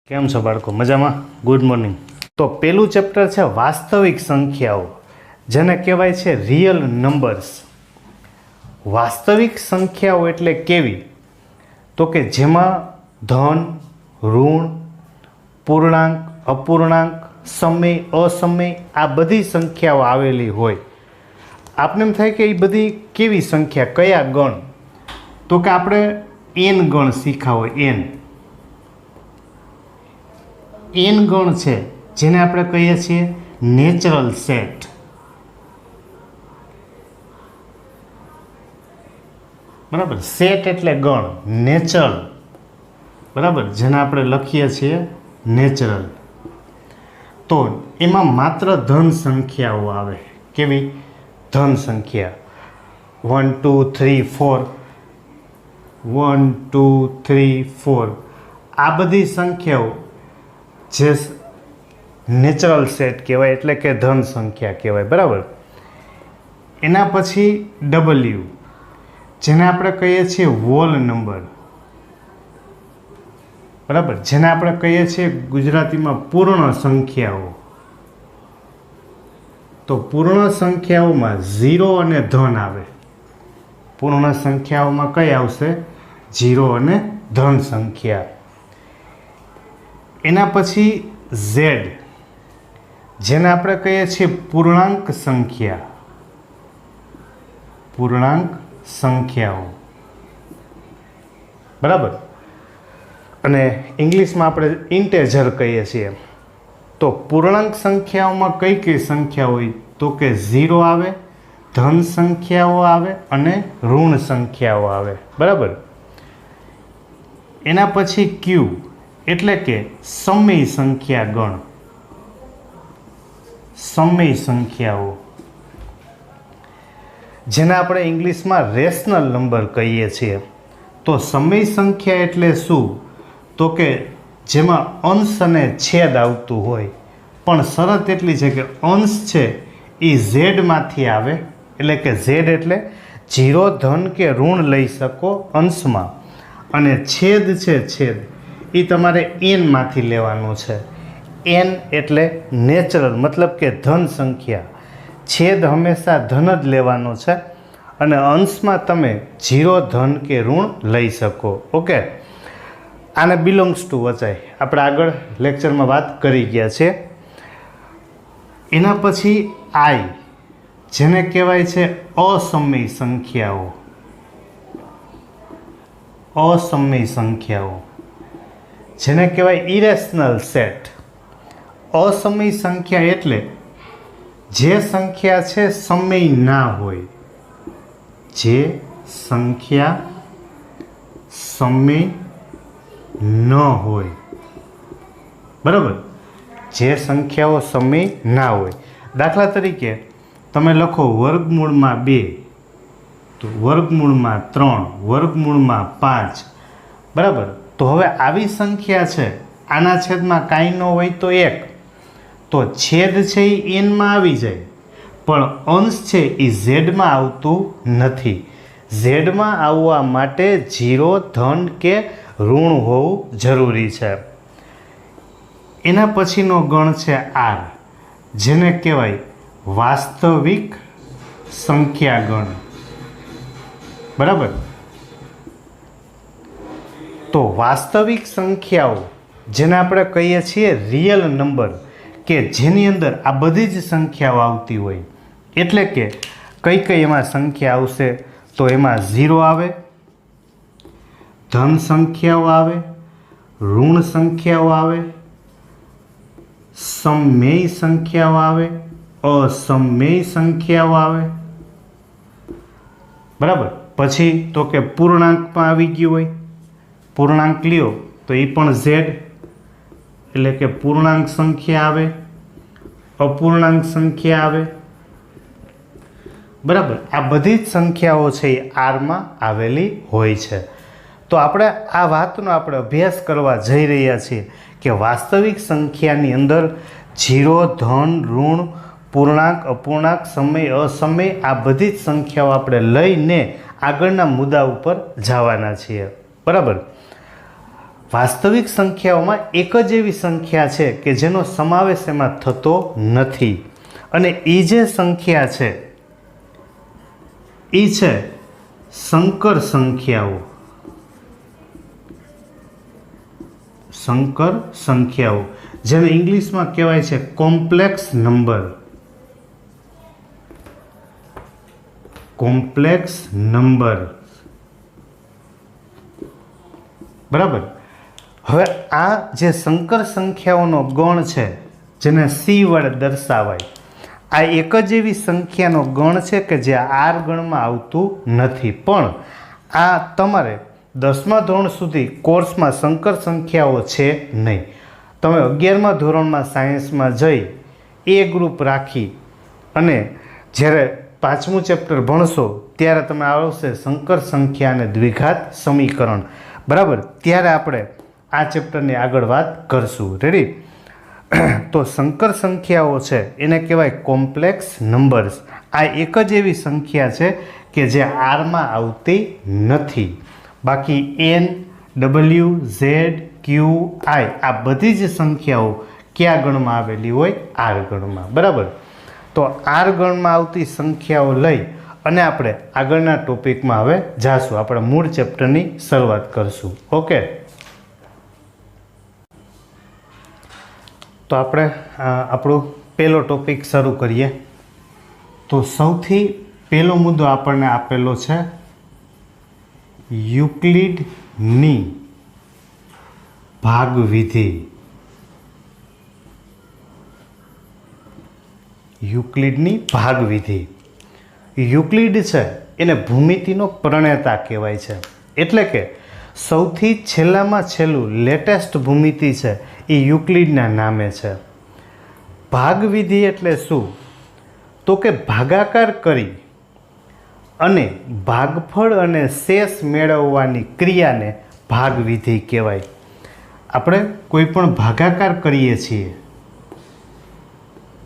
કેમ છો બાળકો? મજામાં? Good morning. તો પેલું ચેપ્ટર છે વાસ્તવિક સંખ્યાઓ, જેને કહેવાય છે રિયલ નંબર્સ. વાસ્તવિક સંખ્યાઓ એટલે કેવી? તો કે જેમાં ધન, ઋણ, પૂર્ણાંક, અપૂર્ણાંક, સમય, અસમય આ બધી સંખ્યાઓ આવેલી હોય. આપને એમ થાય કે એ બધી કેવી સંખ્યા, કયા ગણ? તો કે આપણે એન ગણ શીખ્યા હોય. એન ગણ છે જેને આપણે કહીએ છીએ નેચરલ સેટ. બરાબર, સેટ એટલે ગણ, નેચરલ. બરાબર, જેને આપણે લખીએ છીએ નેચરલ. તો એમાં માત્ર ધન સંખ્યાઓ આવે. કેવી? ધન સંખ્યા. 1 2 3 4 1 2 3 4 આ બધી સંખ્યાઓ જે નેચરલ સેટ કહેવાય, એટલે કે ધન સંખ્યા કહેવાય. બરાબર. એના પછી ડબલ્યુ, જેને આપણે કહીએ છીએ હોલ નંબર. બરાબર, જેને આપણે કહીએ છીએ ગુજરાતીમાં પૂર્ણ સંખ્યાઓ. તો પૂર્ણ સંખ્યાઓમાં 0 અને ધન આવે. પૂર્ણ સંખ્યાઓમાં કઈ આવશે? 0 અને ધન સંખ્યા. એના પછી ઝેડ, જેને આપણે કહીએ છીએ પૂર્ણાંક સંખ્યા. પૂર્ણાંક સંખ્યાઓ. બરાબર. અને ઇંગ્લિશમાં આપણે ઇન્ટેજર કહીએ છીએ. તો પૂર્ણાંક સંખ્યાઓમાં કઈ કઈ સંખ્યા હોય? તો કે 0 આવે, ધન સંખ્યાઓ આવે અને ઋણ સંખ્યાઓ આવે. બરાબર. એના પછી ક્યુ, એટલે કે સમય સંખ્યા ગણ. સમય સંખ્યાઓ, જેને આપણે ઇંગ્લિશમાં રેશનલ નંબર કહીએ છીએ. તો સમય સંખ્યા એટલે શું? તો કે જેમાં અંશ અને છેદ આવતું હોય, પણ શરત એટલી છે કે અંશ છે એ ઝેડમાંથી આવે. એટલે કે ઝેડ એટલે 0 ધન કે ઋણ લઈ શકો અંશમાં, અને છેદ છે છેદ એ તમારે એનમાંથી લેવાનું છે. એન એટલે નેચરલ, મતલબ કે ધન સંખ્યા. છેદ હંમેશા ધન જ લેવાનો છે, અને અંશમાં તમે 0 ધન કે ઋણ લઈ શકો. ઓકે, આને બિલોંગ્સ ટુ વચાય આપણે આગળ લેક્ચરમાં વાત કરી ગયા છે. એના પછી આઈ, જેને કહેવાય છે અસમય સંખ્યાઓ. અસમય સંખ્યાઓ, જેને કહેવાય ઇરેશનલ સેટ. અસમય સંખ્યા એટલે જે સંખ્યા છે સમય ના હોય. જે સંખ્યા સમય ન હોય. બરાબર, જે સંખ્યાઓ સમય ના હોય. દાખલા તરીકે તમે લખો વર્ગમૂળમાં 2, તો વર્ગમૂળમાં 3, વર્ગમૂળમાં 5. બરાબર. તો હવે આવી સંખ્યા છે, આના છેદમાં કાંઈ ન હોય તો 1, તો છેદ છે એ એનમાં આવી જાય, પણ અંશ છે એ ઝેડમાં આવતું નથી. ઝેડમાં આવવા માટે 0 ધન કે ઋણ હોવું જરૂરી છે. એના પછીનો ગણ છે આર, જેને કહેવાય વાસ્તવિક સંખ્યા ગણ. બરાબર. તો વાસ્તવિક સંખ્યાઓ, જેને આપણે કહીએ છીએ રિયલ નંબર, કે જેની અંદર આ બધી જ સંખ્યાઓ આવતી હોય. એટલે કે કઈ કઈ એમાં સંખ્યા આવશે? તો એમાં 0 આવે, ધન સંખ્યાઓ આવે, ઋણ સંખ્યાઓ આવે, સમય સંખ્યાઓ આવે, અસમય સંખ્યાઓ આવે. બરાબર. પછી તો કે પૂર્ણાંકમાં આવી ગયું હોય. પૂર્ણાંક લ્યો તો એ પણ ઝેડ, એટલે કે પૂર્ણાંક સંખ્યા આવે, અપૂર્ણાંક સંખ્યા આવે. બરાબર. આ બધી જ સંખ્યાઓ છે એ આરમાં આવેલી હોય છે. તો આપણે આ વાતનો આપણે અભ્યાસ કરવા જઈ રહ્યા છીએ કે વાસ્તવિક સંખ્યાની અંદર 0 ધન ઋણ પૂર્ણાંક અપૂર્ણાંક સમય અસમય આ બધી જ સંખ્યાઓ આપણે લઈને આગળના મુદ્દા ઉપર જવાના છીએ. બરાબર. વાસ્તવિક સંખ્યાઓમાં એક જ એવી સંખ્યા છે કે જેનો સમાવેશ એમાં થતો નથી, અને એ જે સંખ્યા છે એ છે સંકર સંખ્યાઓ. સંકર સંખ્યાઓ જેને ઇંગ્લિશમાં કહેવાય છે કોમ્પ્લેક્સ નંબર. કોમ્પ્લેક્સ નંબર, બરાબર. હવે આ જે સંકર સંખ્યાઓનો ગણ છે જેને સી વડે દર્શાવાય, આ એક જ એવી સંખ્યાનો ગણ છે કે જે આર ગણમાં આવતું નથી. પણ આ તમારે 10મા ધોરણ સુધી કોર્સમાં સંકર સંખ્યાઓ છે નહીં. તમે 11મા ધોરણમાં સાયન્સમાં જઈ એ ગ્રુપ રાખી અને જ્યારે 5મું ચેપ્ટર ભણશો ત્યારે તમે આવશે સંકર સંખ્યા અને દ્વિઘાત સમીકરણ, બરાબર. ત્યારે આપણે આ ચેપ્ટરની આગળ વાત કરશું. રેડી? તો સંકર સંખ્યાઓ છે એને કહેવાય કોમ્પ્લેક્સ નંબર્સ. આ એક જ એવી સંખ્યા છે કે જે આરમાં આવતી નથી. બાકી એન, ડબલ્યુ, ઝેડ, ક્યુ, આઈ આ બધી જ સંખ્યાઓ કયા ગણમાં આવેલી હોય? આર ગણમાં, બરાબર. તો આર ગણમાં આવતી સંખ્યાઓ લઈ અને આપણે આગળના ટોપિકમાં હવે જાશું. આપણે મૂળ ચેપ્ટરની શરૂઆત કરશું. ઓકે, તો આપણે આપણો પહેલો ટોપિક શરૂ કરીએ. તો સૌથી પહેલો મુદ્દો આપણને આપેલો છે યુક્લિડની ભાગવિધિ. યુક્લિડની ભાગવિધિ. યુક્લિડ છે એને ભૂમિતિનો પ્રણેતા કહેવાય છે. એટલે કે સૌથી છેલ્લામાં છેલ્લું લેટેસ્ટ ભૂમિતિ છે એ યુક્લિડના નામે છે. ભાગવિધિ એટલે શું? તો કે ભાગાકાર કરી અને ભાગફળ અને શેષ મેળવવાની ક્રિયાને ભાગવિધિ કહેવાય. આપણે કોઈ પણ ભાગાકાર કરીએ છીએ,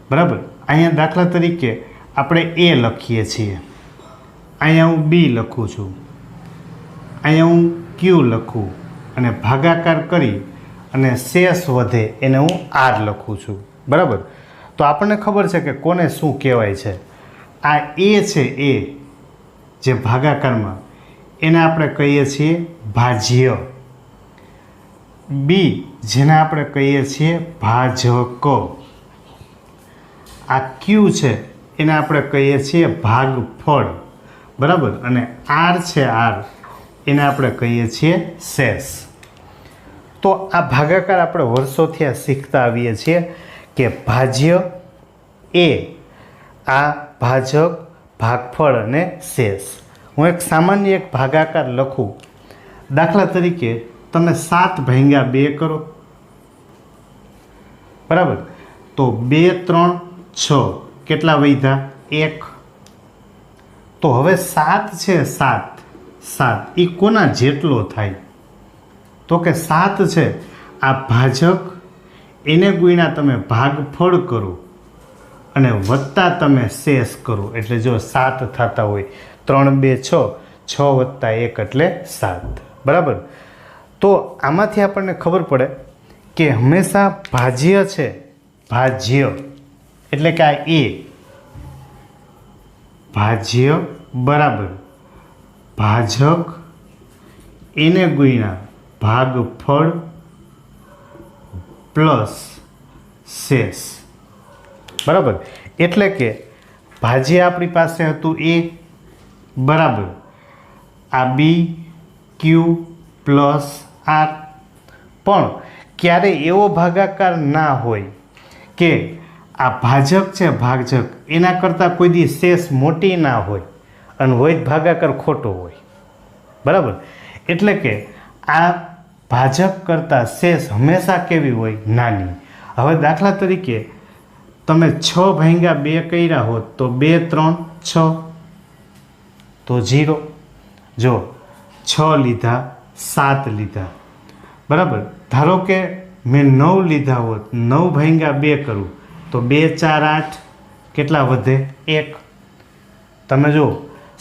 બરાબર. અહીંયા દાખલા તરીકે આપણે એ લખીએ છીએ, અહીંયા હું બી લખું છું, અહીંયા હું ક્યુ લખું અને ભાગાકાર કરી અને શેષ વધે એને હું આર લખું છું, બરાબર. તો આપણને ખબર છે કે કોને શું કહેવાય છે. આ એ છે, એ જે ભાગાકારમાં એને આપણે કહીએ છીએ ભાજ્ય. બી જેને આપણે કહીએ છીએ ભાજક. આ ક્યુ છે એને આપણે કહીએ છીએ ભાગફળ, બરાબર. અને આર છે, આર એને આપણે કહીએ છીએ શેષ. તો આ ભાગાકાર આપણે વર્ષોથી આ શીખતા આવીએ છીએ કે ભાજ્ય એ, આ ભાજક, ભાગફળ અને શેષ. હું એક સામાન્ય એક ભાગાકાર લખું. દાખલા તરીકે તમે 7 ભાગ્યા 2 કરો, બરાબર. તો 2, 3, 6 કેટલા વધ્યા? 1. તો હવે 7 છે, 7 એ કોના જેટલો થાય? તો કે 7 છે આ ભાજક, એને ગુણ્યા તમે ભાગફળ કરો અને વત્તા તમે શેષ કરો. એટલે જો 7 થતા હોય, 3, 2, 6, 6 વત્તા 1 એટલે 7, બરાબર. તો આમાંથી આપણને ખબર પડે કે હંમેશા ભાજ્ય છે, ભાજ્ય એટલે કે આ એ ભાજ્ય બરાબર ભાજક એને ગુણ્યા ભાગફળ પ્લસ શેષ, બરાબર. એટલે કે ભાજ્ય આપણી પાસે હતું એ બરાબર આ બી ક્યુ પ્લસ આર. પણ ક્યારે એવો ભાગાકાર ના હોય કે આ ભાજક છે, ભાજક એના કરતાં કોઈ દી શેષ મોટી ના હોય અને હોય ભાગાકાર ખોટો હોય, બરાબર. એટલે કે આ ભાજક કરતાં શેષ હંમેશા કેવી હોય? નાની. હવે દાખલા તરીકે તમે 6 ભાગ્યા 2 કર્યા હોત તો 2, 3, 6 તો 0. જો 6 લીધા, 7 લીધા, બરાબર. ધારો કે મેં 9 લીધા હોત, 9 ભાગ્યા 2 કરું તો 2, 4, 8 કેટલા વધે? 1. તમે જો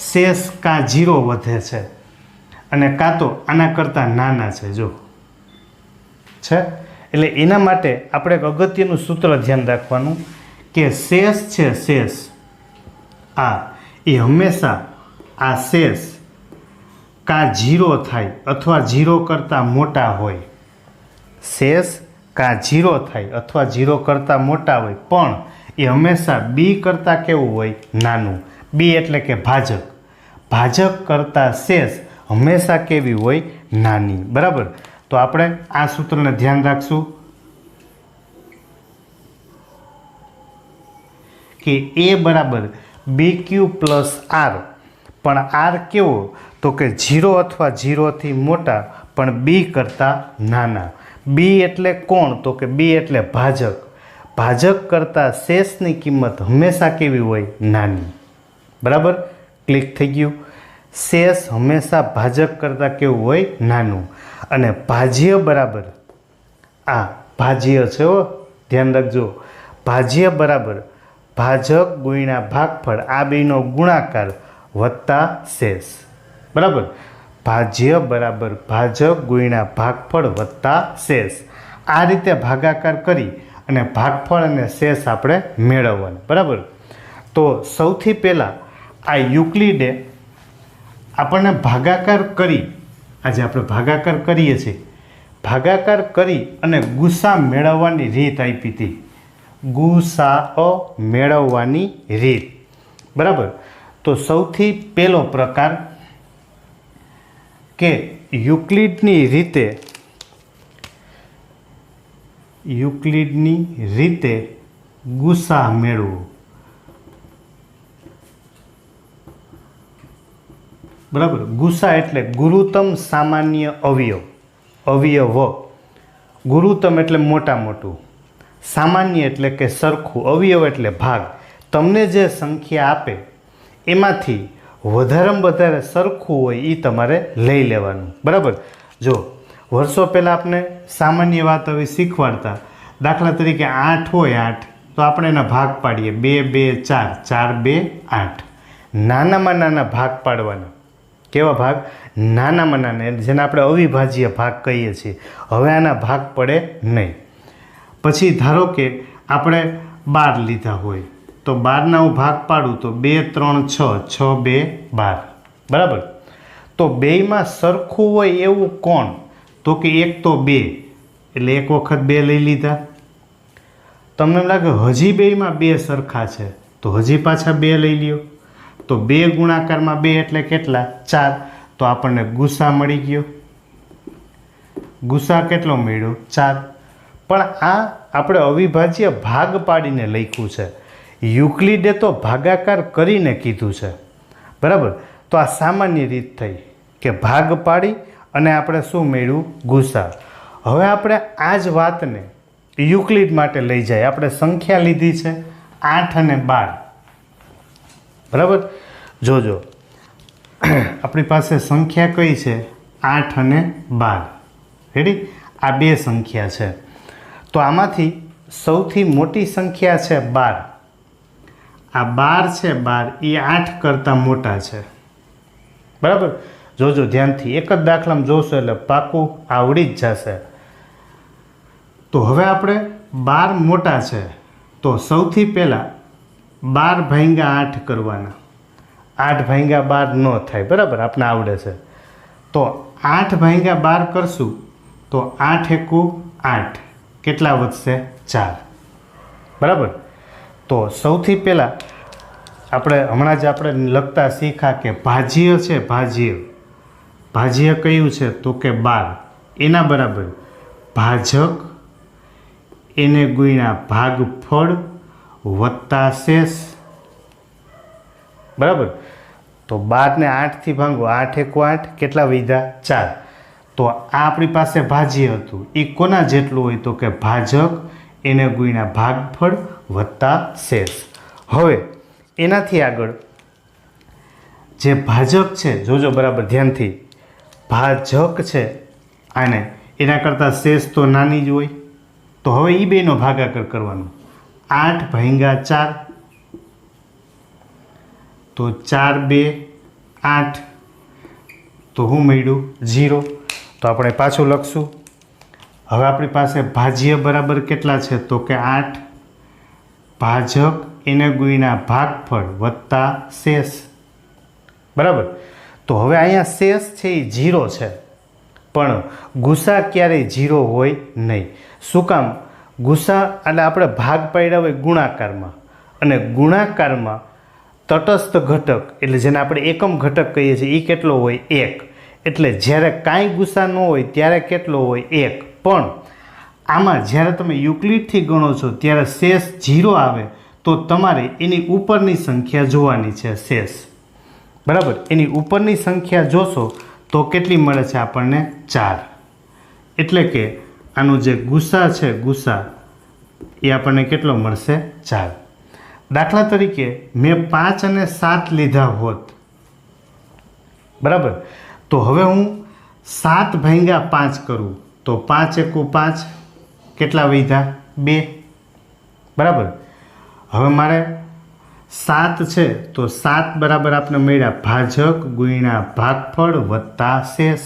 શેષ કાં 0 વધે છે અને કાં તો આના કરતાં નાના છે. જો છે. એટલે એના માટે આપણે એક અગત્યનું સૂત્ર ધ્યાન રાખવાનું કે શેષ છે, શેષ એ હંમેશા આ શેષ કાં 0 થાય અથવા 0 કરતાં મોટા હોય. શેષ કાં 0 થાય અથવા 0 કરતાં મોટા હોય, પણ એ હંમેશા બી કરતાં કેવું હોય? નાનું. બી એટલે કે ભાજક. ભાજક કરતાં શેષ હંમેશા કેવી હોય? નાની. બરાબર. તો આપણે આ સૂત્રને ધ્યાન રાખશું કે એ બરાબર બી ક્યુ પ્લસ આર, પણ આર કેવો? તો કે 0 અથવા 0થી મોટા પણ બી કરતાં નાના. બી એટલે કોણ? તો કે બી એટલે ભાજક. ભાજક કરતાં શેષની કિંમત હંમેશા કેવી હોય? નાની. બરાબર. ક્લિક થઈ ગયું. શેષ હંમેશા ભાજક કરતાં કેવું હોય? નાનું. અને ભાજ્ય બરાબર ભાજ્ય છે, ધ્યાન રાખજો. ભાજ્ય બરાબર ભાજક ગુણ્યા ભાગફળ, આ બેનો ગુણાકાર વત્તા શેષ. બરાબર. ભાજ્ય બરાબર ભાજક ગુણ્યા ભાગફળ વત્તા શેષ. આ રીતે ભાગાકાર કરી અને ભાગફળ અને શેષ આપણે મેળવવાનું. બરાબર. તો સૌથી પહેલાં આ યુક્લિડે આપણને ભાગાકાર કરી, આજે આપણે ભાગાકાર કરીએ છીએ, ભાગાકાર કરી અને ગુસા મેળવવાની રીત આપી હતી. ગુસાઅ મેળવવાની રીત. બરાબર. તો સૌથી પહેલો પ્રકાર કે યુક્લિડની રીતે ગુસા મેળવો. બરાબર. ગુસા એટલે ગુરુત્તમ સામાન્ય અવયવ. ગુરુત્તમ એટલે મોટા મોટું, સામાન્ય એટલે કે સરખું, અવયવ એટલે ભાગ. તમને જે સંખ્યા આપે એમાંથી વધારેમાં વધારે સરખું હોય એ તમારે લઈ લેવાનું. બરાબર. જો વર્ષો પહેલાં આપણે સામાન્ય વાત હવે શીખવાડતા, દાખલા તરીકે 8 હોય, 8 તો આપણે એના ભાગ પાડીએ, 2 2 4, 4 2 8. નાનામાં નાના ભાગ પાડવાના. કેવા ભાગ? નાનામાં નાના, જેને આપણે અવિભાજ્ય ભાગ કહીએ છીએ. હવે આના ભાગ પડે નહીં. પછી ધારો કે આપણે 12 લીધા હોય, તો 12ના હું ભાગ પાડું તો 2 3 6, 6 2 12. બરાબર. તો બેયમાં સરખું હોય એવું કોણ? તો કે એક તો 2, એટલે એક વખત 2 લઈ લીધા. તમને એમ લાગે હજી બેયમાં 2 સરખા છે, તો હજી પાછા 2 લઈ લ્યો. તો 2 ગુણાકારમાં 2 એટલે કેટલા? 4. તો આપણને ગુસા મળી ગયો. ગુસા કેટલો મળ્યો? 4. પણ આ આપણે અવિભાજ્ય ભાગ પાડીને લખ્યું છે. યુક્લિડે તો ભાગાકાર કરીને કીધું છે. બરાબર. તો આ સામાન્ય રીત થઈ કે ભાગ પાડી અને આપણે શું મેળવ્યું? ગુસા. હવે આપણે આ જ વાતને યુક્લિડ માટે લઈ જાય. આપણે સંખ્યા લીધી છે 8 અને 12. બરાબર. જોજો આપણી પાસે સંખ્યા કઈ છે? 8 અને 12. રેડી? આ બે સંખ્યા છે. તો આમાંથી સૌથી મોટી સંખ્યા છે 12. આ 12 છે, 12 એ 8 કરતાં મોટા છે. બરાબર. જોજો ધ્યાનથી, એક જ દાખલામાં જોશો એટલે પાકું આવડી જ જશે. તો હવે આપણે 12 મોટા છે, તો સૌથી પહેલાં 12 ભાગ્યા 8 કરવાના. 8 ભાગ્યા 12 ન થાય. બરાબર. આપણે આવડે છે. તો 8 ભાગ્યા 12 કરશું તો 8 એકુ 8. કેટલા વધશે? 4. બરાબર. તો સૌથી પહેલાં આપણે હમણાં જ આપણે લખતા શીખ્યા કે ભાજ્ય છે, ભાજ્ય કયું છે? તો કે 12. એના બરાબર ભાજક એને ગુણ્યા ભાગફળ વત્તા શેષ. બરાબર. તો 12 ને 8થી ભાંગો, 8 એકુ 8. કેટલા વધ્યા? 4. તો આ આપણી પાસે ભાજ્ય હતું. એ કોના જેટલું હોય? તો કે ભાજક એને ગુણ્યા ભાગફળ વત્તા શેષ. હવે એનાથી આગળ જે ભાજક છે, જોજો બરાબર ધ્યાનથી, ભાજક છે આને, એના કરતાં શેષ તો નાની જ હોય. તો હવે એ બેનો ભાગાકાર કરવાનો. 8 ભાગ્યા 4, તો 4 2 8. તો હું મળ્યું 0. તો આપણે પાછું લખશું. હવે આપણી પાસે ભાજ્ય બરાબર કેટલા છે તો કે 8 ભાજક એને ગુણ્યા ભાગફળ વત્તા શેષ બરાબર. તો હવે અહીંયા શેષ છે એ 0 છે પણ ગુસા ક્યારેય 0 હોય નહીં. શું કામ? ગુસા એટલે આપણે ભાગ પાડ્યા હોય ગુણાકારમાં અને ગુણાકારમાં તટસ્થ ઘટક એટલે જેને આપણે એકમ ઘટક કહીએ છીએ એ કેટલો હોય 1. એટલે જ્યારે કાંઈ ગુસા ન હોય ત્યારે કેટલો હોય 1. પણ આમાં જ્યારે તમે યુક્લિડથી ગણો છો ત્યારે શેષ 0 આવે તો તમારે એની ઉપરની સંખ્યા જોવાની છે શેષ બરાબર. એની ઉપરની સંખ્યા જોશો તો કેટલી મળે છે આપણને 4. એટલે કે આનું જે ગુસા છે ગુસા એ આપણને કેટલો મળશે 4. દાખલા તરીકે મેં 5 અને 7 લીધા હોત બરાબર. તો હવે હું 7 ભાગ્યા 5 કરું તો 5 એકુ 5 કેટલા વધ્યા 2 બરાબર. હવે મારે 7 છે તો 7 બરાબર આપણે મળ્યા ભાજક ગુણ્યા ભાગફળ વત્તા શેષ.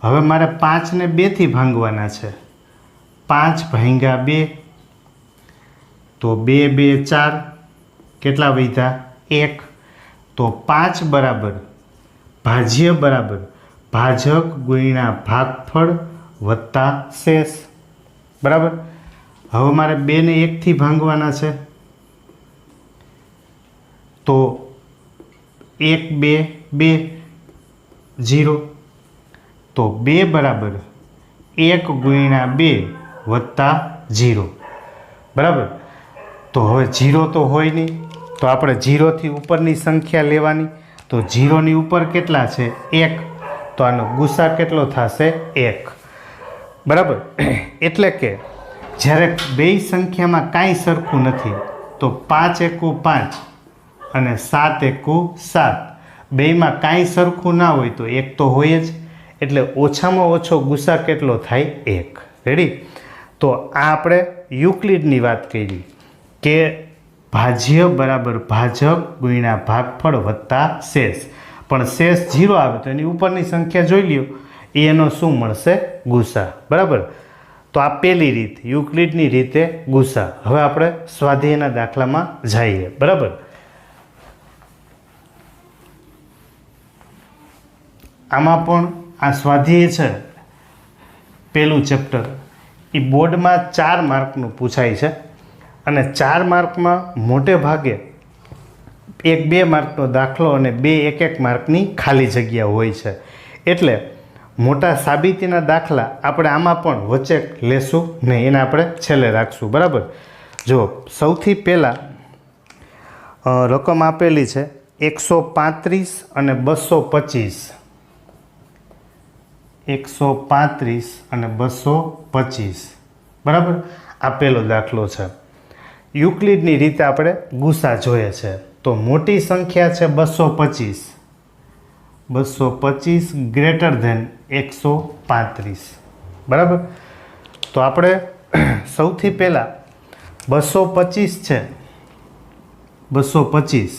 હવે મારે 5 ને 2 થી ભાંગવાના છે 5 ભાગ્યા 2 તો 2 2 4 કેટલા વધ્યા 1. તો 5 બરાબર ભાજ્ય બરાબર ભાજક ગુણ્યા ભાગફળ વત્તા શેષ બરાબર. હવે મારે 2 ને 1 થી ભાંગવાના છે તો 1 2 2 0. તો 2 બરાબર 1 ગુણ્યા 2 વત્તા 0 બરાબર. તો હવે 0 તો હોય નહીં તો આપણે 0થી ઉપરની સંખ્યા લેવાની. તો 0ની ઉપર કેટલા છે 1. તો આનો ગુસા કેટલો થશે 1 બરાબર. એટલે કે જ્યારે બે સંખ્યામાં કાંઈ સરખું નથી તો 5 એકુ 5 અને 7 એકુ 7 બેયમાં કાંઈ સરખું ના હોય તો 1 તો હોય જ. એટલે ઓછામાં ઓછો ગુસા કેટલો થાય 1. રેડી. તો આ આપણે યુક્લિડની વાત કરી કે ભાજ્ય બરાબર ભાજક ગુણ્યા ભાગફળ વત્તા શેષ. પણ શેષ 0 આવે તો એની ઉપરની સંખ્યા જોઈ લ્યો એનો શું મળશે ગુસા બરાબર. તો આ પહેલી રીત યુક્લિડની રીતે ગુસા. હવે આપણે સ્વાધ્યાયના દાખલામાં જઈએ બરાબર. આમાં પણ આ સ્વાધ્યાય છે પહેલું ચેપ્ટર એ બોર્ડમાં 4 માર્કનું પૂછાય છે અને 4 માર્કમાં મોટે ભાગે 1-2 માર્કનો દાખલો અને 2-1 માર્કની ખાલી જગ્યા હોય છે. એટલે મોટા સાબિતીના દાખલા આપણે આમાં પણ વચ્ચે લેશું નહીં, એને આપણે છેલ્લે રાખશું બરાબર. જો સૌથી પહેલાં રકમ આપેલી છે 135 અને 225. 135 અને 225 બરાબર. આ પહેલો દાખલો છે. યુક્લિડની રીતે આપણે ગુસા જોઈએ છે. તો મોટી સંખ્યા છે 225. 225 ગ્રેટર ધેન 135 બરાબર. તો આપણે સૌથી પહેલાં 225 છે 225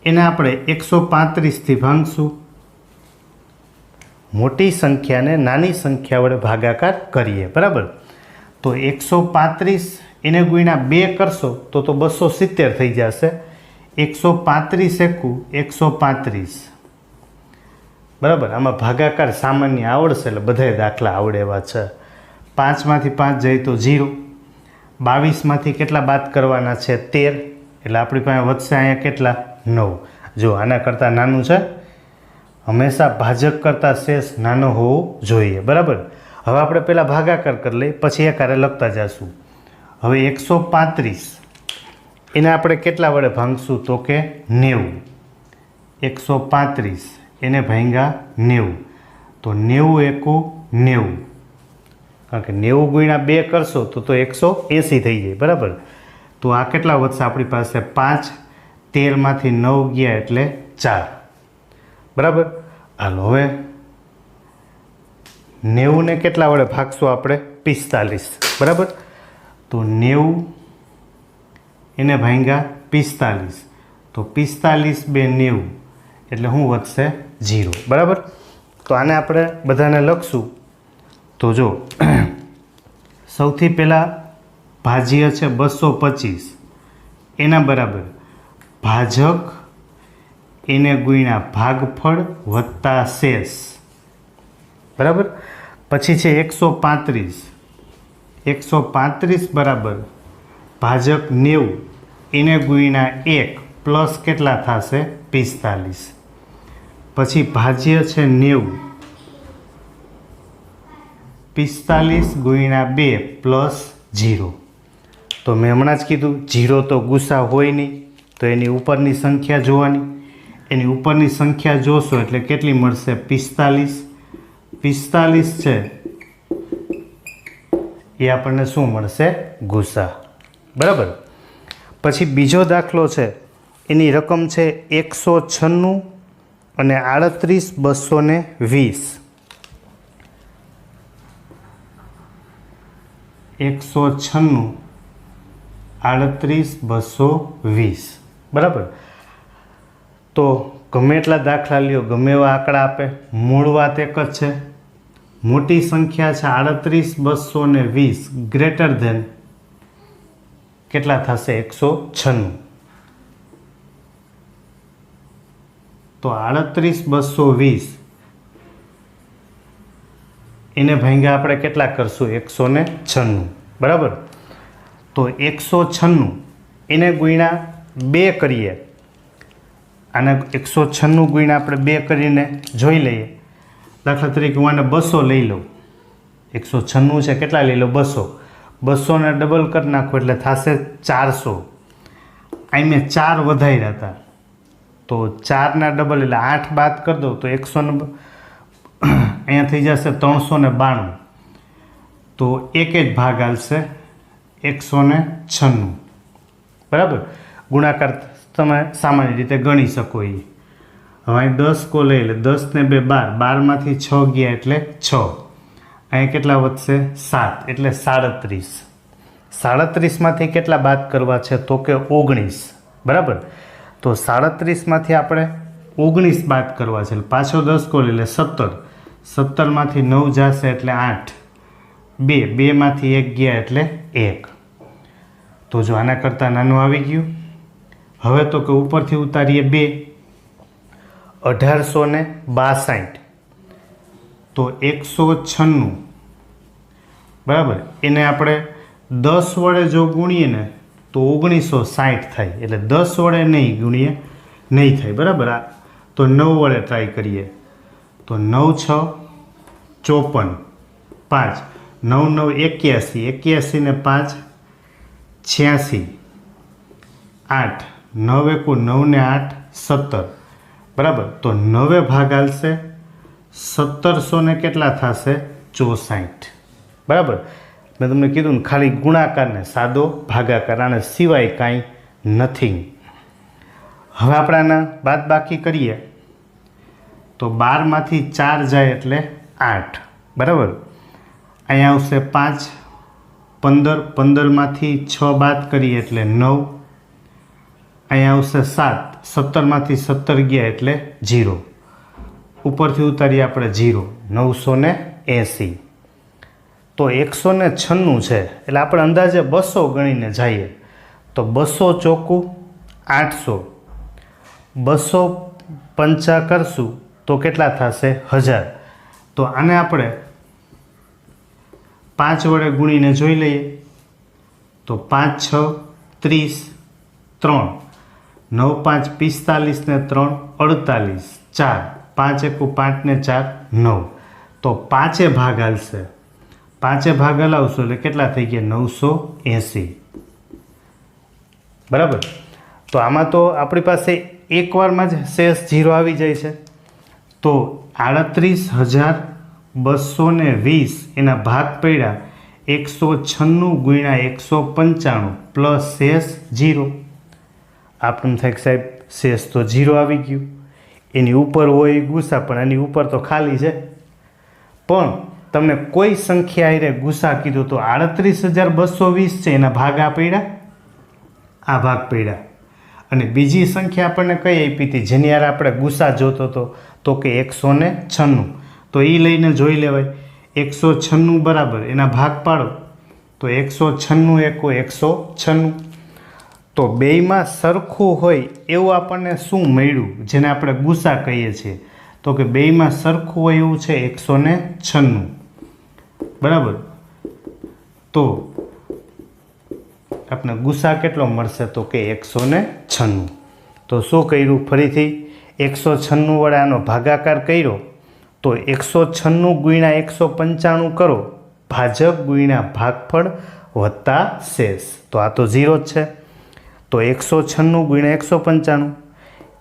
એને આપણે 135થી ભાંગશું. મોટી સંખ્યાને નાની સંખ્યા વડે ભાગાકાર કરીએ બરાબર. તો 135 એને ગુણ્યા 2 કરશો તો 270 થઈ જશે. 135 એકુ 135 બરાબર. આમાં ભાગાકાર સામાન્ય આવડશે એટલે બધાય દાખલા આવડે એવા છે. 5માંથી 5 જાય તો 0. 22માંથી કેટલા બાદ કરવાના છે 13. એટલે આપણી પાસે વધશે અહીંયા કેટલા 9. જો આના કરતાં નાનું છે. હંમેશા ભાજક કરતાં શેષ નાનો હોવો જોઈએ બરાબર. હવે આપણે પહેલાં ભાગાકાર કરી લઈએ પછી એકારે લખતા જઈશું. હવે 135 એને આપણે કેટલા વડે ભાંગશું તો કે 90. 135 એને ભાંગ્યા 90 તો 90 એકુ 90. કારણ કે 90 ગુણ્યા 2 કરશો તો 180 થઈ જાય બરાબર. તો આ કેટલા વધશે આપણી પાસે 5. 13માંથી 9 ગયા એટલે 4 બરાબર. હાલો હવે 90 ને કેટલા વડે ભાગશું આપણે 45 બરાબર. તો 90 એને ભાંગ્યા 45 તો 45 2 90 એટલે શું વધશે 0 બરાબર. તો આને આપણે બધાને લખશું તો જો સૌથી પહેલાં ભાજ્ય છે 225, એના બરાબર ભાજક એને ગુણ્યા ભાગફળ વત્તા શેષ, બરાબર. પછી છે 135, 135 બરાબર ભાજક 90 એને ગુણ્યા 1 પ્લસ કેટલા થશે 45. પછી ભાજ્ય છે 90, 45 ગુણ્યા 2 પ્લસ 0. તો મેં હમણાં જ કીધું 0 તો ગુસા હોય નહીં, તો એની ઉપરની સંખ્યા જોવાની. એની ઉપરની સંખ્યા જોશો એટલે કેટલી મળશે 45. 45 છે એ આપણને શું મળશે ગુસા, બરાબર. પછી બીજો દાખલો છે, એની રકમ છે 196 અને 38,220. 196, 38,220, બરાબર. તો ગમે એટલા દાખલા લ્યો, ગમે એવા આંકડા આપે, મૂળ વાત એક જ છે. મોટી સંખ્યા છે 38,220 ગ્રેટર ધેન કેટલા થશે 196. તો 38,220 એને ભાંગ્યા આપણે કેટલા કરશું 196, બરાબર. તો 196 એને ગુણ્યા 2 કરીએ, આને 196 ગુણ્યા આપણે 2 કરીને જોઈ લઈએ. દાખલા તરીકે હું આને 200 લઈ લઉં, 196 છે, કેટલા લઈ લો 200. 200 ને ડબલ કરી નાખો એટલે થશે 400. અહીં મેં 4 વધાર્યા હતા, તો 4ના ડબલ એટલે 8 બાદ કરી દઉં તો 100 અહીંયા થઈ જશે 392. તો એક જ ભાગ આવશે 196, બરાબર. ગુણાકાર તમે સામાન્ય રીતે ગણી શકો. એ હવે અહીં 10 કો લઈ લે, 10 ને 2 12, 12માંથી 6 ગયા એટલે 6. અહીં કેટલા વધશે 7 એટલે 37. 37માંથી કેટલા બાદ કરવા છે તો કે 19, બરાબર. તો 37માંથી આપણે 19 બાદ કરવા છે, પાછો 10 કો લઈ લે 17, 17માંથી 9 જશે એટલે 8, 2, 2માંથી 1 ગયા એટલે 1. તો જો આના કરતાં નાનું આવી ગયું. હવે તો કે ઉપરથી ઉતારીએ 2, 1862. તો 196, બરાબર, એને આપણે 10 વડે જો ગુણીએ ને તો 1960 થાય. એટલે 10 વડે નહીં ગુણીએ નહીં થાય, બરાબર. તો 9 વડે ટ્રાય કરીએ. તો 9 6 54, 5, 9 9 81, 81 ને 5 86, 8, 9 1 9 ને 8 17, બરાબર. તો 9 ભાગ આવશે 1700 ને કેટલા થશે 64, બરાબર. મેં તમને કીધું ને ખાલી ગુણાકારને સાદો ભાગાકાર, આને સિવાય કાંઈ નથી. હવે આપણે આના બાદ બાકી કરીએ તો 12માંથી 4 જાય એટલે 8, બરાબર. અહીંયા આવશે 5, 15, 15માંથી 6 બાદ કરીએ એટલે 9. અહીંયા આવશે 7, 17માંથી 17 ગયા એટલે 0. ઉપરથી ઉતારીએ આપણે 0, 980. તો 196 છે એટલે આપણે અંદાજે 200 ગણીને જઈએ તો 200 ચોખ્ખું 800, 250 કરશું તો કેટલા થશે 1000. તો આને આપણે 5 વડે ગુણીને જોઈ લઈએ તો 5 6 30, 3, 9 5 45 ને 3 48, 4, 5 1 5 ને 4 9. તો 5 ભાગ આવશે, 5 ભાગ હલાવશો એટલે કેટલા થઈ ગયા 980, બરાબર. તો આમાં તો આપણી પાસે એકવારમાં જ શેષ 0 આવી જાય છે. તો 38,220 એના ભાગ પડ્યા 196 ગુણ્યા 195 પ્લસ શેષ 0. આપણને થાય કે સાહેબ શેષ તો 0 આવી ગયું. એની ઉપર હોય ગુસા, પણ એની ઉપર તો ખાલી છે. પણ તમને કોઈ સંખ્યા હારે ગુસા કીધું તો 38,220 છે, એના ભાગ આ પડ્યા, આ ભાગ પડ્યા. અને બીજી સંખ્યા આપણને કઈ આપી હતી જેની યાર આપણે ગુસા જોતો હતો તો કે 196. તો એ લઈને જોઈ લેવાય. 196 બરાબર એના ભાગ પાડો તો 196 એકો 196. તો બેયમાં સરખું હોય એવું આપણને શું મળ્યું જેને આપણે ગુસા કહીએ છીએ? તો કે બેયમાં સરખું હોય એવું છે 196 બરાબર. તો આપણે ગુસા કેટલો મળશે? તો કે 196. તો શું કર્યું? ફરીથી 196 વડે આનો ભાગાકાર કર્યો તો 196 ગુણ્યા 195 કરો, ભાજક ગુણ્યા ભાગફળ વત્તા શેષ. તો આ તો 0 જ છે. તો 196 ગુણ્યા 195,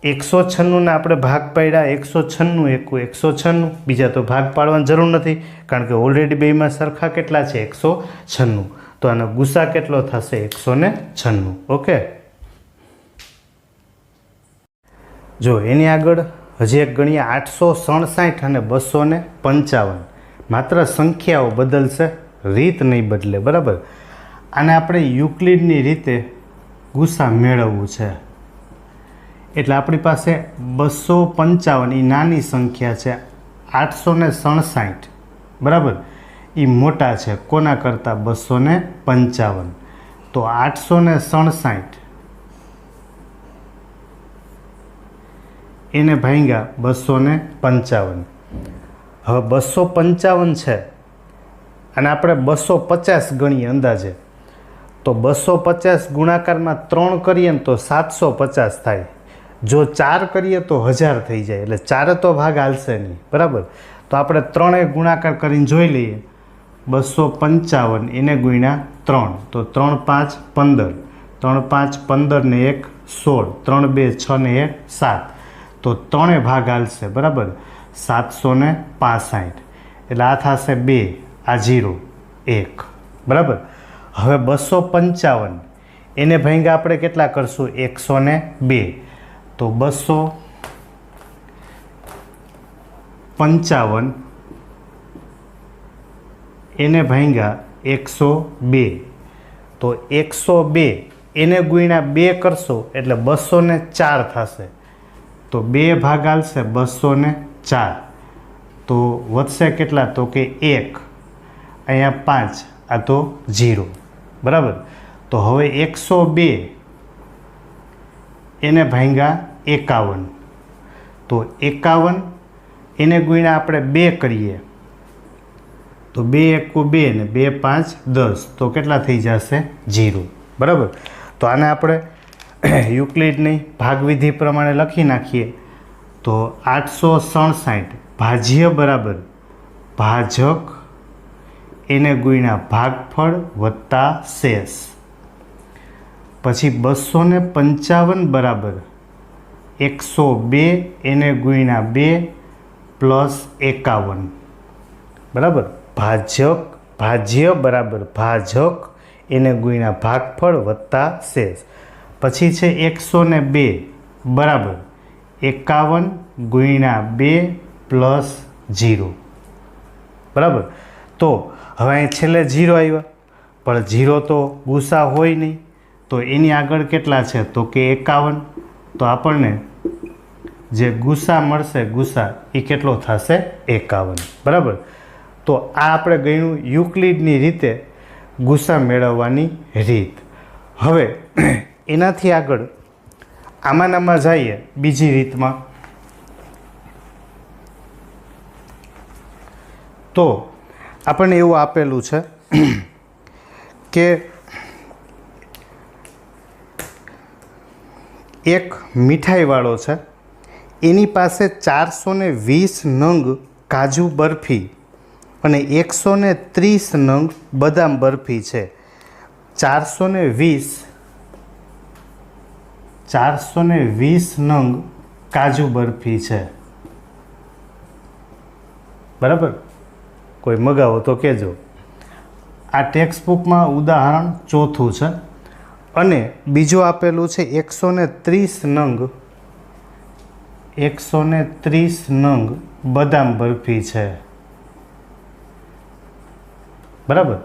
196 ને આપણે ભાગ પાડ્યા 196 એકુ 196, બીજા તો ભાગ પાડવાની જરૂર નથી કારણ કે ઓલરેડી બેમાં સરખા કેટલા છે? 196. તો આનો ગુસા કેટલો થશે? 196. ઓકે. જો એની આગળ હજી એક ગણીએ 867 અને 255. માત્ર સંખ્યાઓ બદલશે, રીત નહીં બદલે બરાબર. આને આપણે યુક્લિડની રીતે ગુસા મેળવવું છે એટલે આપણી પાસે 255 એ નાની સંખ્યા છે, 867 બરાબર એ મોટા છે કોના કરતાં? 255. તો 867 એને ભાંગ્યા 255. હવે 255 છે અને આપણે 250 ગણીએ અંદાજે તો 250 ગુણાકારમાં 3 કરીએ ને તો 750 થાય. જો 4 કરીએ તો 1000 થઈ જાય એટલે 4 તો ભાગ હાલશે નહીં બરાબર. તો આપણે 3 ગુણાકાર કરીને જોઈ લઈએ. 255 એને ગુણ્યા 3 તો 3 5 15, 3 5 15 ને 1 16, 3 2 6 ને 1 7. તો 3 ભાગ હાલશે બરાબર. 765 એટલે આ થશે 2, આ 0 1 બરાબર. હવે 255 એને ભાંગ્યા આપણે કેટલા કરશું? 102. તો 255 એને ભાંગ્યા 102. તો 102 એને ગુણ્યા 2 કરશો એટલે 204 થશે. તો 2 ભાગ હાલશે 204. તો વધશે કેટલા? તો કે 1, અહીંયા 5, આ તો 0 બરાબર. તો હવે 102 એને ભાંગ્યા 51. તો 51 એને ગુણ્યા આપણે 2 કરીએ તો 2 એકુ 2 ને 2 5 10. તો કેટલા થઈ જશે? 0 બરાબર. તો આને આપણે યુક્લિડની ભાગવિધિ પ્રમાણે લખી નાખીએ તો 867 ભાજ્ય બરાબર ભાજક એને ગુણ્યા ભાગફળ વત્તા શેષ. પછી 255 બરાબર 102 એને ગુણ્યા 2 પ્લસ 51 બરાબર. ભાજ્ય બરાબર ભાજક એને ગુણ્યા ભાગફળ વત્તા શેષ. પછી છે 102 બરાબર 51 ગુણ્યા 2 પ્લસ 0 બરાબર. તો હવે અહીં છેલ્લે 0 આવ્યા પણ 0 તો ગુસા હોય નહીં તો એની આગળ કેટલા છે? તો કે 51. તો આપણને જે ગુસા મળશે ગુસા એ કેટલો થશે? 51 બરાબર. તો આ આપણે ગણ્યું યુક્લિડની રીતે ગુસા મેળવવાની રીત. હવે એનાથી આગળ આમાંનામાં જઈએ બીજી રીતમાં. તો આપણને એવું આપેલું છે કે એક મીઠાઈવાળો છે એની પાસે 420 નંગ કાજુ બરફી અને 130 નંગ બદામ બરફી છે. 420 નંગ કાજુ બરફી છે બરાબર. કોઈ મગાવો તો કહેજો. આ ટેક્સ્ટ બુકમાં ઉદાહરણ 4 છે. અને બીજું આપેલું છે 130 નંગ બદામ બરફી છે બરાબર.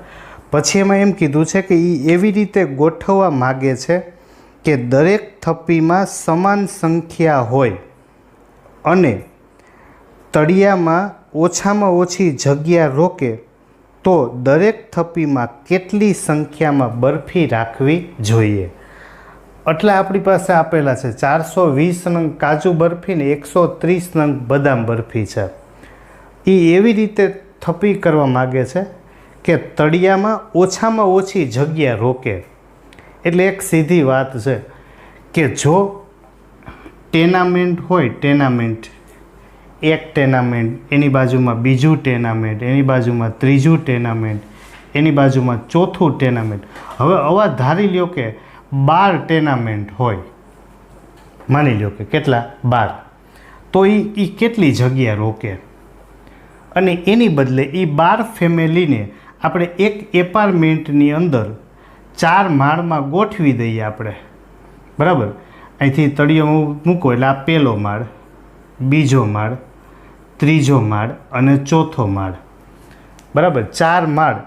પછી એમાં એમ કીધું છે કે એ એવી રીતે ગોઠવવા માગે છે કે દરેક થપ્પીમાં સમાન સંખ્યા હોય અને તળિયામાં ઓછામાં ઓછી જગ્યા રોકે તો દરેક થપ્પીમાં કેટલી સંખ્યામાં બરફી રાખવી જોઈએ. એટલે આપણી પાસે આપેલા છે 420 નંગ કાજુ બરફી ને 130 નંગ બદામ બરફી છે. એ એવી રીતે થપ્પી કરવા માગે છે કે તળિયામાં ઓછામાં ઓછી જગ્યા રોકે. એટલે એક સીધી વાત છે કે જો ટેનામેન્ટ હોય, ટેનામેન્ટ, એક ટેનામેન્ટ, એની બાજુમાં બીજું ટેનામેન્ટ, એની બાજુમાં ત્રીજું ટેનામેન્ટ, એની બાજુમાં ચોથું ટેનામેન્ટ. હવે આવા ધારી લ્યો કે 12 ટેનામેન્ટ હોય, માની લ્યો કે કેટલા 12, તો એ કેટલી જગ્યા રોકે. અને એની બદલે એ 12 ફેમિલીને આપણે એક એપાર્ટમેન્ટની અંદર 4 માળમાં ગોઠવી દઈએ આપણે, બરાબર. અહીંથી તળિયો મૂકો એટલે આ પહેલો માળ, બીજો માળ, ત્રીજો માળ અને ચોથો માળ, બરાબર. 4 માળ,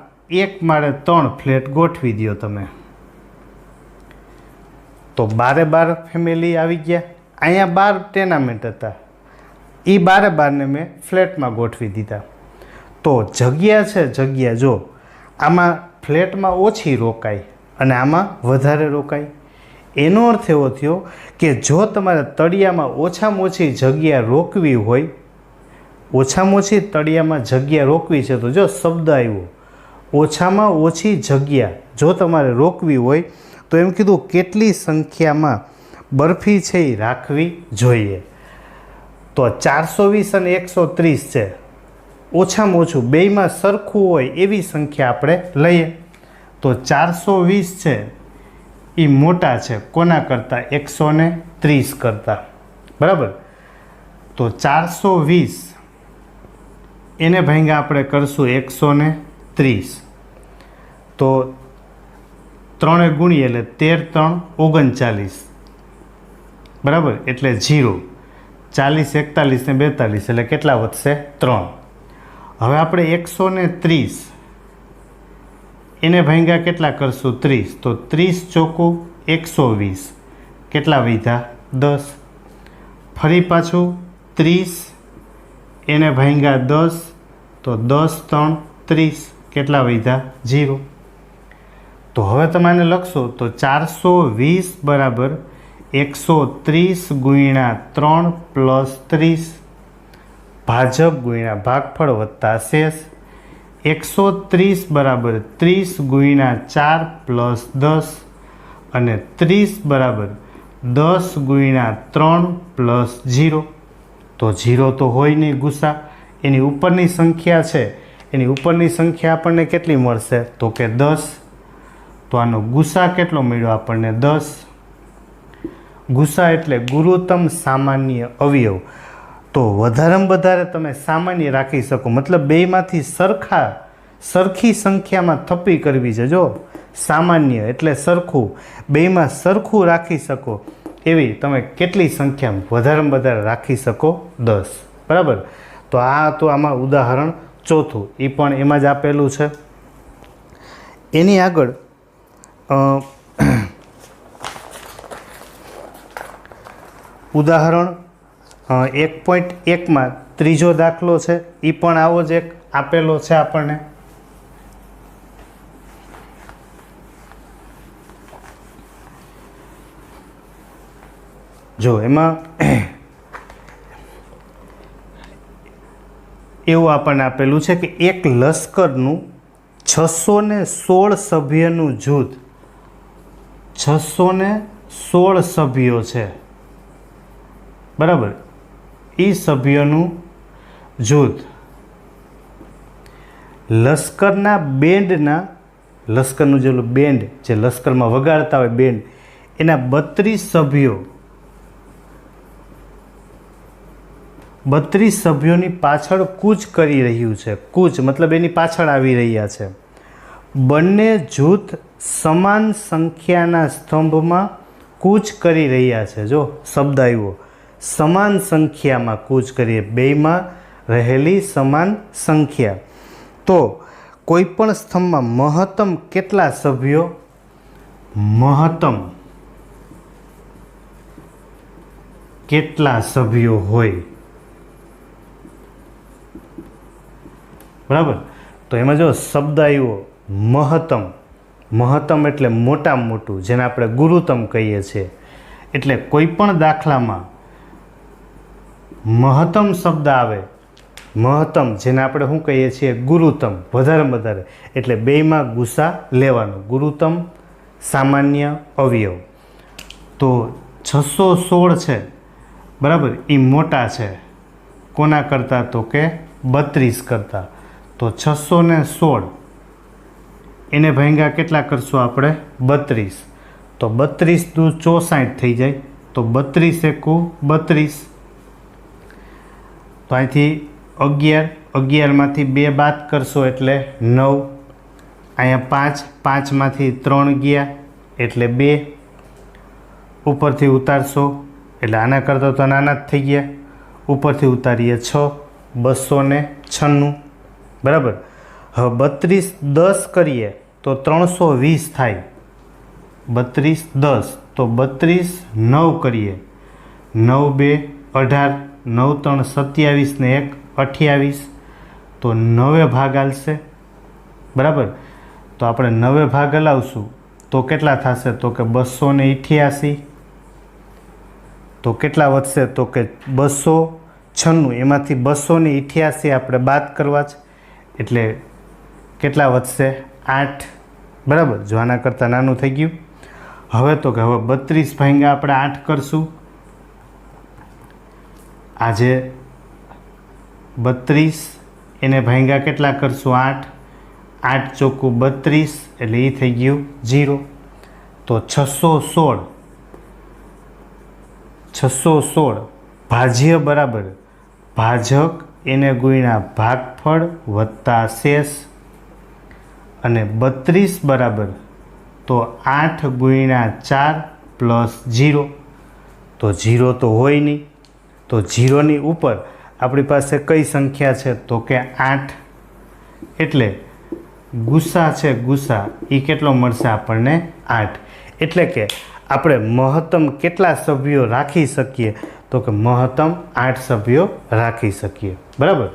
એક માળે 3 ફ્લેટ ગોઠવી દો તમે, તો 12 ફેમિલી આવી ગયા. અહીંયા 12 ટેનામેન્ટ હતા, એ 12 મેં ફ્લેટમાં ગોઠવી દીધા. તો જગ્યા છે, જગ્યા જો આમાં ફ્લેટમાં ઓછી રોકાય અને આમાં વધારે રોકાય. એનો અર્થ એવો થયો કે જો તમારે તળિયામાં ઓછામાં ઓછી જગ્યા રોકવી હોય, ઓછામાં ઓછી તળિયામાં જગ્યા રોકવી છે, તો જો શબ્દ આવ્યો ઓછામાં ઓછી જગ્યા જો તમારે રોકવી હોય તો એમ કીધું કેટલી સંખ્યામાં બરફી છે એ રાખવી જોઈએ. તો 420 અને 130 છે, ઓછામાં ઓછું બેયમાં સરખું હોય એવી સંખ્યા આપણે લઈએ. તો 420 છે એ મોટા છે કોના કરતાં? 130 કરતાં, બરાબર. તો 420 એને ભાંગ્યા આપણે કરશું 130, તો 3 ગુણીએ એટલે 13 3 39, બરાબર. એટલે 0, 40 41 ને 42 એટલે કેટલા વધશે? 3. હવે આપણે 130 એને ભાંગ્યા કેટલા કરશું? 30, તો 30 ચોખ્ખું 120, કેટલા વધ્યા? 10. ફરી પાછું 30 એને ભાંગ્યા 10, તો 10 3 30, કેટલા વધ્યા? 0. તો હવે તમે આને લખશો તો 420 બરાબર 130 ગુણ્યા 3 પ્લસ 30, ભાજક ગુણ્યા ભાગફળ વત્તા શેષ. 130 બરાબર 30 ગુણ્યા 4 પ્લસ 10 અને 30 બરાબર 10 ગુણ્યા 3 પ્લસ 0. તો 0 તો હોય નહીં ગુસા, એની ઉપરની સંખ્યા છે, એની ઉપરની સંખ્યા આપણને કેટલી મળશે? તો કે 10. તો આનો ગુસા કેટલો મળ્યો આપણને? 10. ગુસા એટલે ગુરુત્તમ સામાન્ય અવયવ. તો વધારેમાં વધારે તમે સામાન્ય રાખી શકો, મતલબ બેમાંથી સરખી સંખ્યામાં થપ્પી કરવી છે. જો સામાન્ય એટલે સરખું, બેમાં સરખું રાખી શકો એવી તમે કેટલી સંખ્યામાં વધારેમાં વધારે રાખી શકો? 10, બરાબર. તો આ હતું આમાં ઉદાહરણ ચોથું, એ પણ એમાં જ આપેલું છે. એની આગળ ઉદાહરણ 1.1માં ત્રીજો દાખલો છે, એ પણ આવો જ એક આપેલો છે આપણને. જો એમાં એવું આપણને આપેલું છે કે એક લશ્કરનું 616 સભ્યનું જૂથ, 616 સભ્યો છે, બરાબર. એ સભ્યોનું જૂથ લશ્કરના બેન્ડના, લશ્કરનું જેલું બેન્ડ જે લશ્કરમાં વગાડતા હોય બેન્ડ, એના 32 સભ્યો, 32 સભ્યોની પાછળ કૂચ કરી રહ્યું છે. કૂચ મતલબ એની પાછળ આવી રહ્યા છે. બંને જૂથ સમાન સંખ્યાના સ્તંભમાં કૂચ કરી રહ્યા છે. જો શબ્દ આવ્યો સમાન સંખ્યામાં કૂચ કરીએ, બેયમાં રહેલી સમાન સંખ્યા. તો કોઈ પણ સ્તંભમાં મહત્તમ કેટલા સભ્યો? મહત્તમ કેટલા સભ્યો હોય? બરાબર. તો એમાં જો શબ્દ આવ્યો મહત્તમ. મહત્તમ એટલે મોટામાં મોટું, જેને આપણે ગુરુત્તમ કહીએ છીએ. એટલે કોઈ પણ દાખલામાં મહત્તમ શબ્દ આવે, મહત્તમ જેને આપણે શું કહીએ છીએ ગુરુત્તમ, વધારેમાં વધારે, એટલે બેયમાં ગુસા લેવાનો. ગુરુત્તમ, સામાન્ય, અવયવ. તો 616 છે બરાબર, એ મોટા છે કોના કરતાં? તો કે 32 કરતાં. તો 616 એને ભાંગ્યા કેટલા કરશું આપણે? 32. તો 32 દુ 64 થઈ જાય. તો 32 એકુ 32. તો અહીંથી 11, 11માંથી 2 બાદ કરશો એટલે 9. અહીંયા 5, 5માંથી 3 ગયા એટલે 2. ઉપરથી ઉતારશો એટલે આના કરતાં તો નાના જ થઈ ગયા. ઉપરથી ઉતારીએ 6, 296 બરાબર. હવે 32 10 કરીએ તો 320 થાય. 32 10 તો 32 9 કરીએ, 9 2 18, 9 3 27 ને 1 28. તો 9 ભાગ હાલશે બરાબર. તો આપણે 9 ભાગ હલાવશું તો કેટલા થશે? તો કે 288. તો કેટલા વધશે? તો કે 296. એમાંથી 288 આપણે બાદ કરવા જ, એટલે કેટલા વધશે? 8 બરાબર. જો આના કરતાં નાનું થઈ ગયું. હવે તો કે હવે 32 ભાંગ્યા આપણે 8 કરશું. આજે 32 એને ભાંગ્યા કેટલા કરશું? 8. 8 ચોખ્ખું 32 એટલે એ થઈ ગયું 0. તો 616 ભાજ્ય બરાબર ભાજક એને ગુણ્યા ભાગફળ વત્તા શેષ, અને 32 બરાબર તો 8 ગુણ્યા 4 પ્લસ 0. તો 0 તો હોય નહીં. તો 0ની ઉપર આપણી પાસે કઈ સંખ્યા છે? તો કે 8. એટલે ગુસા છે, ગુસા એ કેટલો મળશે આપણને? 8. એટલે કે આપણે મહત્તમ કેટલા સભ્યો રાખી શકીએ? તો કે મહત્તમ 8 સભ્યો રાખી શકીએ બરાબર.